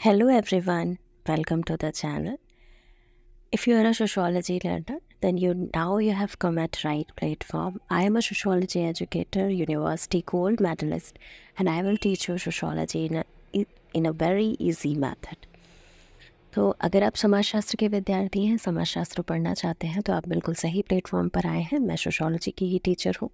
Hello everyone, welcome to the channel. If you are a sociology learner, then you have come at right platform. I am a sociology educator, university gold medalist, and I will teach you sociology in a very easy method. तो अगर आप समाजशास्त्र के विद्यार्थी हैं, समाजशास्त्र पढ़ना चाहते हैं, तो आप बिल्कुल सही प्लेटफॉर्म पर आए हैं। मैं सोशोलॉजी की ही टीचर हूँ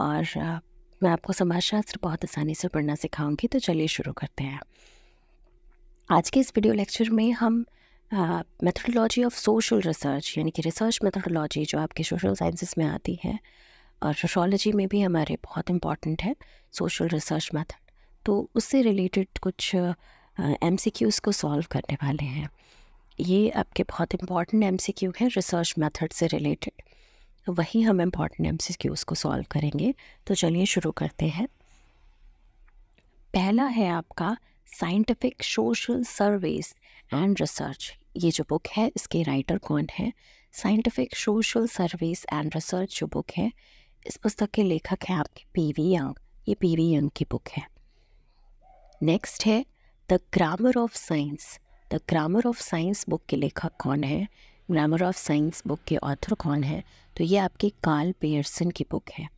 और मैं आपको समाजशास्त्र बहुत आसानी से पढ़ना सिखाऊंगी। तो चलिए शुरू करते हैं। आज के इस वीडियो लेक्चर में हम मेथोडोलॉजी ऑफ सोशल रिसर्च यानी कि रिसर्च मेथोडोलॉजी जो आपके सोशल साइंसेस में आती है और सोशोलॉजी में भी हमारे बहुत इम्पॉर्टेंट है सोशल रिसर्च मेथड, तो उससे रिलेटेड कुछ MCQs को सॉल्व करने वाले हैं। ये आपके बहुत इम्पॉर्टेंट MCQ है रिसर्च मेथड से रिलेटेड, वही हम इम्पॉर्टेंट MCQs को सॉल्व करेंगे। तो चलिए शुरू करते हैं। पहला है आपका scientific social surveys and research. ये जो बुक है इसके राइटर कौन है? Scientific social surveys and research जो बुक है, इस पुस्तक के लेखक हैं आपके PV यंग। ये PV यंग की बुक है। नेक्स्ट है the grammar of science. The grammar of science book के लेखक कौन है? ग्रामर ऑफ साइंस बुक के ऑथर कौन है? तो ये आपकी कार्ल पियर्सन की बुक है।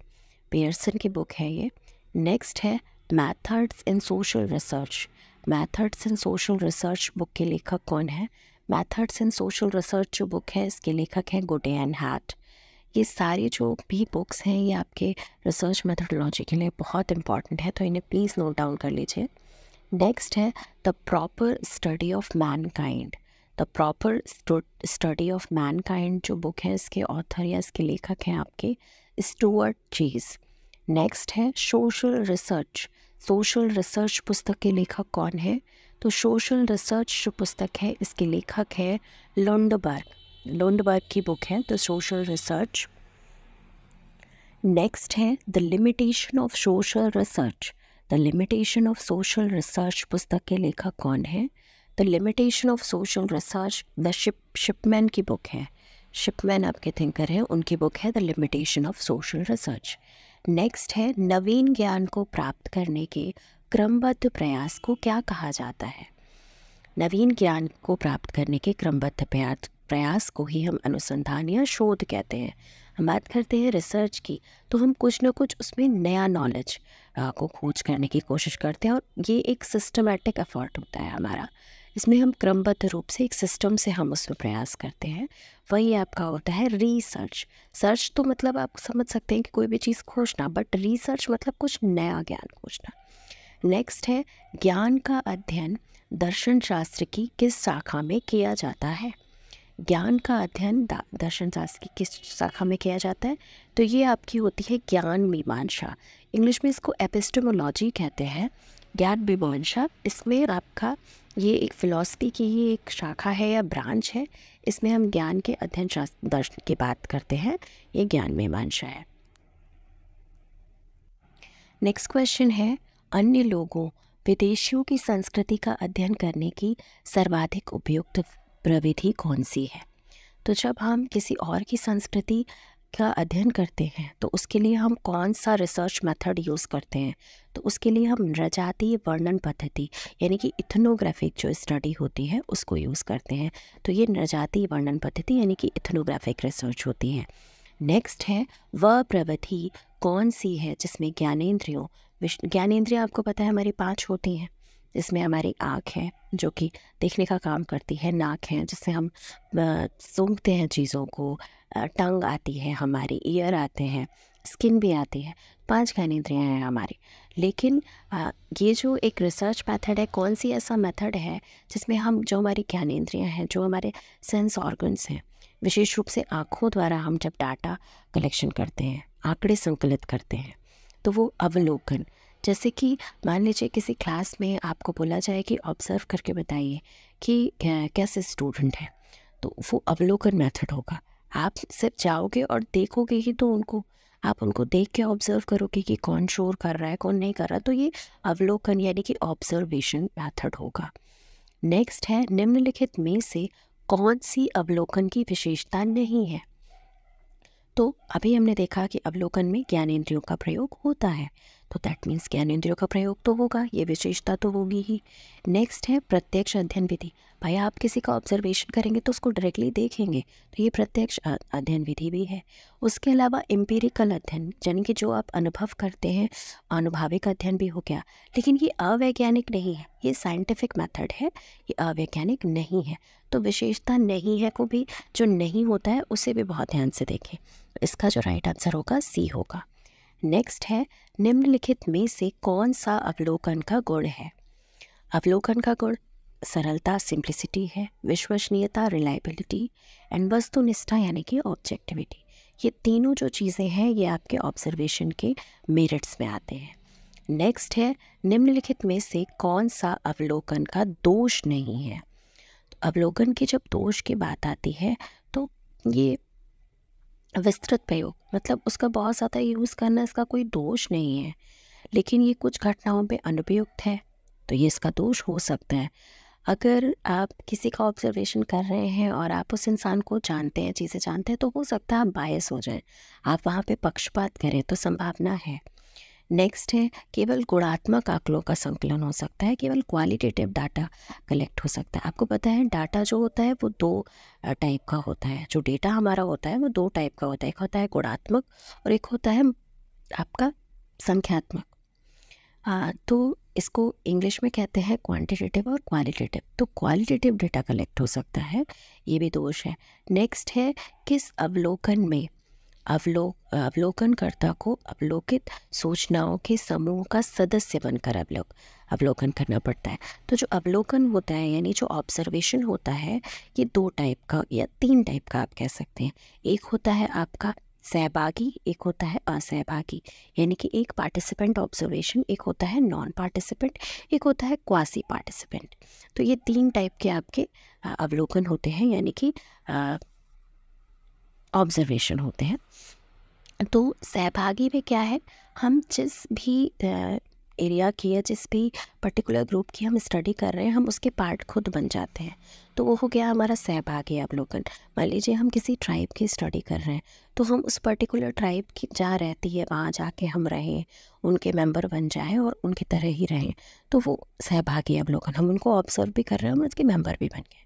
पियर्सन की बुक है ये। नेक्स्ट है मैथड्स इन सोशल रिसर्च। मैथड्स इन सोशल रिसर्च बुक के लेखक कौन है? मैथड्स इन सोशल रिसर्च जो बुक है इसके लेखक हैं गोडे एंड हैट। ये सारी जो भी बुक्स हैं ये आपके रिसर्च मेथोडोलॉजी के लिए बहुत इंपॉर्टेंट है, तो इन्हें प्लीज़ नोट डाउन कर लीजिए। नेक्स्ट है the proper study of Mankind. The proper study of Mankind जो बुक है इसके ऑथर या इसके लेखक हैं आपके स्टुअर्ट चीज़। नेक्स्ट है सोशल रिसर्च। सोशल रिसर्च पुस्तक के लेखक कौन है? तो सोशल रिसर्च जो पुस्तक है इसके लेखक है लुंडबर्ग। लुंडबर्ग की बुक है द सोशल रिसर्च। नेक्स्ट है the limitation of social research. The limitation of social research पुस्तक के लेखक कौन है? The limitation of social research the Shipman की बुक है। शिपमैन आपके थिंकर हैं, उनकी बुक है the limitation of social research. Next है नवीन ज्ञान को प्राप्त करने के क्रमबद्ध प्रयास को क्या कहा जाता है? नवीन ज्ञान को प्राप्त करने के क्रमबद्ध प्रयास को ही हम अनुसंधान या शोध कहते हैं। हम बात करते हैं रिसर्च की, तो हम कुछ ना कुछ उसमें नया नॉलेज को खोज करने की कोशिश करते हैं और ये एक सिस्टमेटिक एफर्ट होता है हमारा। इसमें हम क्रमबद्ध रूप से एक सिस्टम से हम उसमें प्रयास करते हैं। वही आपका होता है रिसर्च। सर्च तो मतलब आप समझ सकते हैं कि कोई भी चीज़ खोजना, बट रिसर्च मतलब कुछ नया ज्ञान खोजना। नेक्स्ट है ज्ञान का अध्ययन दर्शन शास्त्र की किस शाखा में किया जाता है? ज्ञान का अध्ययन दर्शन शास्त्र की किस शाखा में किया जाता है? तो ये आपकी होती है ज्ञान मीमांसा। इंग्लिश में इसको एपिस्टेमोलॉजी कहते हैं, ज्ञान मीमांसा। इसमें आपका ये एक फिलॉसफी की ही एक शाखा है या ब्रांच है। इसमें हम ज्ञान के अध्ययन शास्त्र दर्शन की बात करते हैं, ये ज्ञान मीमांसा है। नेक्स्ट क्वेश्चन है अन्य लोगों विदेशियों की संस्कृति का अध्ययन करने की सर्वाधिक उपयुक्त प्रविधि कौन सी है? तो जब हम किसी और की संस्कृति का अध्ययन करते हैं तो उसके लिए हम कौन सा रिसर्च मेथड यूज़ करते हैं? तो उसके लिए हम नृजातीय वर्णन पद्धति यानी कि इथनोग्राफिक जो स्टडी होती है उसको यूज़ करते हैं। तो ये नृजातीय वर्णन पद्धति यानी कि इथनोग्राफिक रिसर्च होती है। नेक्स्ट है वह प्रविधि कौन सी है जिसमें ज्ञानेंद्रियाँ आपको पता है हमारी 5 होती हैं, जिसमें हमारी आँख है जो कि देखने का काम करती है, नाक है जिससे हम सूंघते हैं चीज़ों को, टंग आती है हमारी, ईयर आते हैं, स्किन भी आती है। 5 ज्ञानेंद्रियाँ हैं हमारी। लेकिन ये जो एक रिसर्च मेथड है, कौन सी ऐसा मेथड है जिसमें हम जो हमारी ज्ञानेंद्रियाँ हैं, जो हमारे सेंस ऑर्गन्स हैं, विशेष रूप से आँखों द्वारा हम जब डाटा कलेक्शन करते हैं, आंकड़े संकलित करते हैं, तो वो अवलोकन। जैसे कि मान लीजिए किसी क्लास में आपको बोला जाए कि ऑब्ज़र्व करके बताइए कि कैसे स्टूडेंट है, तो वो अवलोकन मेथड होगा। आप सिर्फ जाओगे और देखोगे ही तो आप उनको देख के ऑब्ज़र्व करोगे कि कौन शोर कर रहा है, कौन नहीं कर रहा, तो ये अवलोकन यानी कि ऑब्जर्वेशन मेथड होगा। नेक्स्ट है निम्नलिखित में से कौन सी अवलोकन की विशेषता नहीं है? तो अभी हमने देखा कि अवलोकन में ज्ञानेंद्रियों का प्रयोग होता है, तो दैट मीन्स ज्ञानेंद्रियों का प्रयोग तो होगा, ये विशेषता तो होगी ही। नेक्स्ट है प्रत्यक्ष अध्ययन विधि। भाई आप किसी का ऑब्जर्वेशन करेंगे तो उसको डायरेक्टली देखेंगे, तो ये प्रत्यक्ष अध्ययन विधि भी है। उसके अलावा एम्पिरिकल अध्ययन, यानी कि जो आप अनुभव करते हैं, आनुभाविक अध्ययन भी हो गया। लेकिन ये अवैज्ञानिक नहीं है, ये साइंटिफिक मेथड है, ये अवैज्ञानिक नहीं है। तो विशेषता नहीं है को भी, जो नहीं होता है उसे भी बहुत ध्यान से देखें। इसका जो राइट आंसर होगा सी होगा। नेक्स्ट है निम्नलिखित में से कौन सा अवलोकन का गुण है। अवलोकन का गुण सरलता सिंप्लिसिटी है, विश्वसनीयता रिलायबिलिटी, एंड वस्तुनिष्ठा यानी कि ऑब्जेक्टिविटी। ये तीनों जो चीज़ें हैं ये आपके ऑब्जर्वेशन के मेरिट्स में आते हैं। नेक्स्ट है निम्नलिखित में से कौन सा अवलोकन का दोष नहीं है। तो अवलोकन की जब दोष की बात आती है तो ये विस्तृत प्रयोग, मतलब उसका बहुत ज़्यादा यूज़ करना इसका कोई दोष नहीं है, लेकिन ये कुछ घटनाओं पे अनुपयुक्त है, तो ये इसका दोष हो सकता है। अगर आप किसी का ऑब्जर्वेशन कर रहे हैं और आप उस इंसान को जानते हैं, चीज़ें जानते हैं, तो हो सकता है आप बायस हो जाएं, आप वहाँ पे पक्षपात करें, तो संभावना है। नेक्स्ट है केवल गुणात्मक आंकड़ों का संकलन हो सकता है, केवल क्वालिटेटिव डाटा कलेक्ट हो सकता है। आपको पता है डाटा जो होता है वो दो टाइप का होता है, जो डेटा हमारा होता है वो दो टाइप का होता है, एक होता है गुणात्मक और एक होता है आपका संख्यात्मक। तो इसको इंग्लिश में कहते हैं क्वांटिटेटिव और क्वालिटेटिव। तो क्वालिटेटिव डेटा कलेक्ट हो सकता है, ये भी दोष है। नेक्स्ट है किस अवलोकन में अवलोकनकर्ता को अवलोकित सूचनाओं के समूह का सदस्य बनकर अवलोकन करना पड़ता है। तो जो अवलोकन होता है यानी जो ऑब्जर्वेशन होता है ये दो टाइप का या तीन टाइप का आप कह सकते हैं। एक होता है आपका सहभागी, एक होता है असहभागी, यानी कि एक पार्टिसिपेंट ऑब्जर्वेशन, एक होता है नॉन पार्टिसिपेंट, एक होता है क्वासी पार्टिसिपेंट। तो ये तीन टाइप के आपके अवलोकन होते हैं, यानी कि ऑब्जर्वेशन होते हैं। तो सहभागी में क्या है, हम जिस भी एरिया की या जिस भी पर्टिकुलर ग्रुप की हम स्टडी कर रहे हैं हम उसके पार्ट खुद बन जाते हैं, तो वो हो गया हमारा सहभागी अवलोकन। मान लीजिए हम किसी ट्राइब की स्टडी कर रहे हैं तो हम उस पर्टिकुलर ट्राइब की जहाँ रहती है वहाँ जाके हम रहें, उनके मेंबर बन जाएं और उनकी तरह ही रहें, तो वो सहभागी अवलोकन, हम उनको ऑब्जर्व भी कर रहे हैं और उसके मेंबर भी बन गए।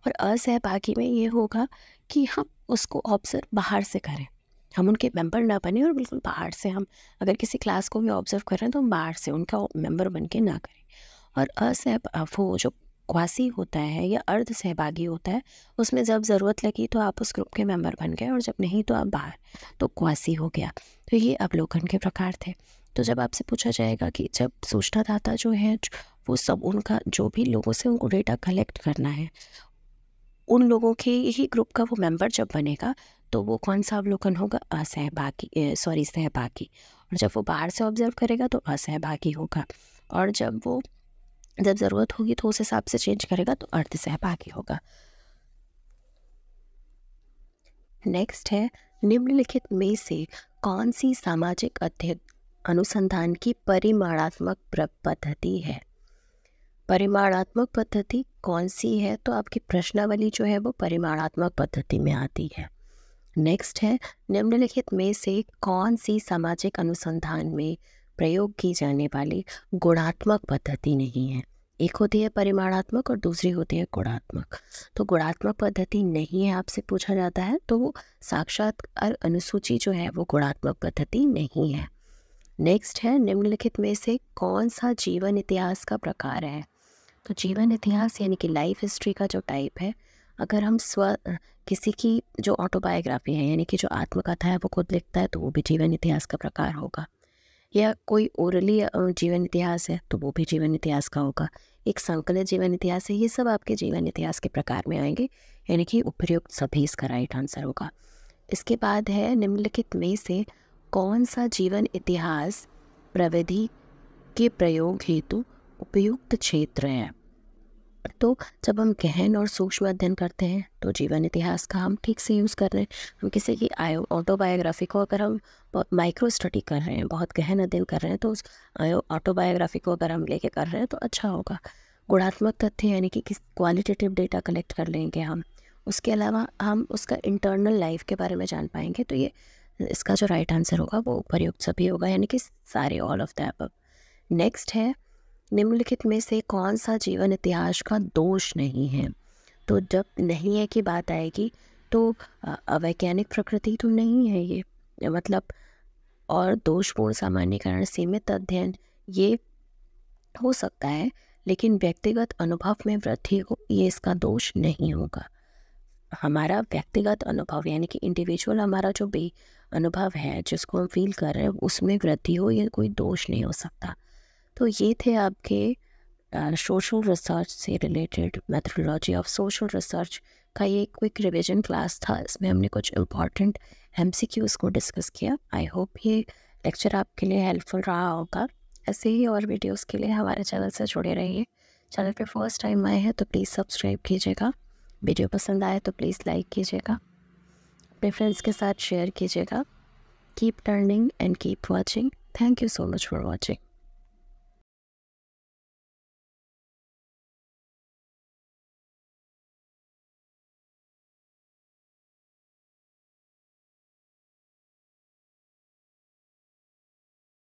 और असहभागी में ये होगा कि हम उसको ऑब्जर्व बाहर से करें, हम उनके मेंबर ना बने और बिल्कुल बाहर से, हम अगर किसी क्लास को भी ऑब्जर्व कर रहे हैं तो हम बाहर से उनका मेंबर बन के ना करें। और वो जो क्वासी होता है या अर्ध सहभागी होता है उसमें जब ज़रूरत लगी तो आप उस ग्रुप के मेंबर बन गए और जब नहीं तो आप बाहर, तो क्वासी हो गया। तो ये अवलोकन के प्रकार थे। तो जब आपसे पूछा जाएगा कि जब सूचनादाता जो है वो सब उनका जो भी लोगों से उनको डेटा कलेक्ट करना है उन लोगों के ही ग्रुप का वो मेंबर जब बनेगा तो वो कौन सा अवलोकन होगा, सहभागी। और जब वो बाहर से ऑब्जर्व करेगा तो असहभागी होगा, और जब ज़रूरत होगी तो उस हिसाब से चेंज करेगा तो अर्ध सहभागी होगा। नेक्स्ट है निम्नलिखित में से कौन सी सामाजिक अध्ययन अनुसंधान की परिमाणात्मक पद्धति है। परिमाणात्मक पद्धति कौन सी है, तो आपकी प्रश्नावली जो है वो परिमाणात्मक पद्धति में आती है। नेक्स्ट है निम्नलिखित में से कौन सी सामाजिक अनुसंधान में प्रयोग की जाने वाली गुणात्मक पद्धति नहीं है। एक होती है परिमाणात्मक और दूसरी होती है गुणात्मक। तो गुणात्मक पद्धति नहीं है आपसे पूछा जाता है तो वो साक्षात्कार अनुसूची जो है वो गुणात्मक पद्धति नहीं है। नेक्स्ट है निम्नलिखित में से कौन सा जीवन इतिहास का प्रकार है। तो जीवन इतिहास यानी कि लाइफ हिस्ट्री का जो टाइप है, अगर हम किसी की जो ऑटोबायोग्राफी है यानी कि जो आत्मकथा है वो खुद लिखता है तो वो भी जीवन इतिहास का प्रकार होगा, या कोई ओरली जीवन इतिहास है तो वो भी जीवन इतिहास का होगा, एक संकलित जीवन इतिहास है, ये सब आपके जीवन इतिहास के प्रकार में आएंगे, यानी कि उपयुक्त सभी इसका राइट आंसर होगा। इसके बाद है निम्नलिखित में से कौन सा जीवन इतिहास प्रविधि के प्रयोग हेतु उपयुक्त क्षेत्र है। तो जब हम गहन और सूक्ष्म अध्ययन करते हैं तो जीवन इतिहास का हम ठीक से यूज़ कर रहे हैं। हम किसी की ऑटोबायोग्राफी को अगर हम माइक्रो स्टडी कर रहे हैं, बहुत गहन अध्ययन कर रहे हैं, तो उस ऑटोबायोग्राफी को अगर हम लेके कर रहे हैं तो अच्छा होगा। गुणात्मक तथ्य यानी कि किस क्वालिटेटिव डेटा कलेक्ट कर लेंगे हम, उसके अलावा हम उसका इंटरनल लाइफ के बारे में जान पाएंगे, तो ये इसका जो राइट आंसर होगा वो उपर्युक्त सभी होगा, यानी कि सारे, all of the above. Next है, निम्नलिखित में से कौन सा जीवन इतिहास का दोष नहीं है? तो जब नहीं है की बात आएगी तो अवैज्ञानिक प्रकृति तो नहीं है ये, मतलब, और दोषपूर्ण सामान्यीकरण, सीमित अध्ययन, ये हो सकता है, लेकिन व्यक्तिगत अनुभव में वृद्धि हो, ये इसका दोष नहीं होगा। हमारा व्यक्तिगत अनुभव यानी कि इंडिविजुअल हमारा जो भी अनुभव है जिसको हम फील कर रहे हैं उसमें वृद्धि हो, ये कोई दोष नहीं हो सकता। तो ये थे आपके सोशल रिसर्च से related, methodology of social research का ये क्विक रिवीजन क्लास था। इसमें हमने कुछ इम्पॉर्टेंट MCQs को डिस्कस किया। आई होप ये लेक्चर आपके लिए हेल्पफुल रहा होगा। ऐसे ही और वीडियोस के लिए हमारे चैनल से जुड़े रहिए। चैनल पे फर्स्ट टाइम आए हैं तो प्लीज़ सब्सक्राइब कीजिएगा। वीडियो पसंद आए तो प्लीज़ लाइक कीजिएगा, अपने फ्रेंड्स के साथ शेयर कीजिएगा। Keep learning and keep watching. Thank you so much for watching.